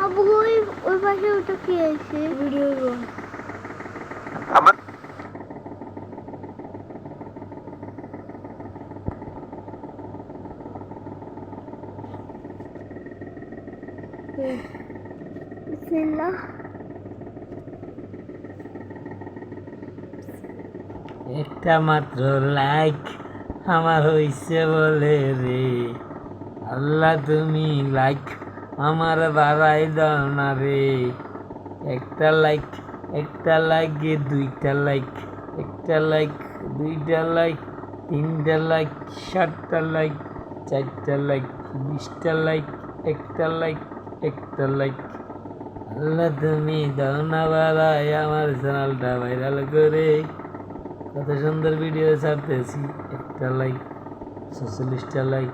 আবু ওই পাশে ওটা কি আছে ভিডিও আবার বিসমিল্লাহ একটা মাত্র লাইক আমার হইছে বলে রে আল্লাহ তুমি লাইক আমার বাড়াই দাও না রে একটা লাইক দুইটা লাইক একটা লাইক দুইটা লাইক তিনটা লাইক 7টা লাইক 4টা লাইক 20টা লাইক একটা লাইক আল্লাহ তুমি দাও না বাড়াই আমার চ্যানেলটা ভাইরাল করে কত সুন্দর ভিডিও ছাড়তেছি একটা লাইক 46টা লাইক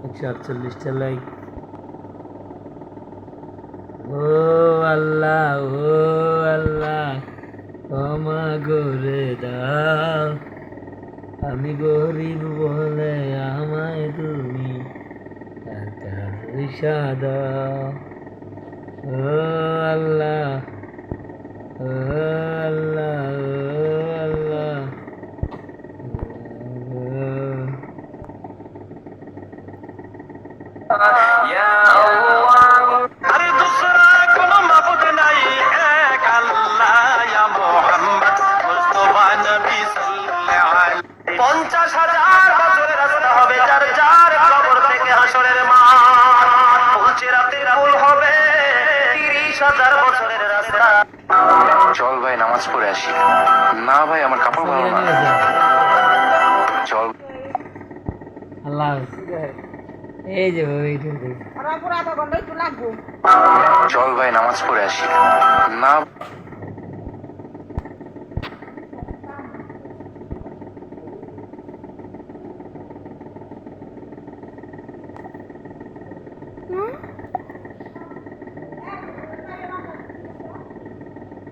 148টা লাইক ও আল্লাহ ক্ষমা করে দাও আমি গরিব বলে আমায় তুমি টাকা পয়সা দাও ও আল্লাহ ও আল্লাহ আরে দুসরা কোনো মাবুদ নাই এক আল্লাহ ইয়া মুহাম্মদ মুস্তাফা নবী সাল্লাল্লাহু আলাইহি 50,000 বছরের রাস্তা হবে যার যার কবর থেকে হাসরের মাঠ পৌঁছে রাতে রাহুল হবে 30,000 বছরের রাস্তা চল ভাই নামাজ পড়ে আসি না ভাই আমার কাপড় ভালো না চল আল্লাহ এই যে এইটা দেখ চল ভাই নামাজ পড়ে আসি না হ্যাঁ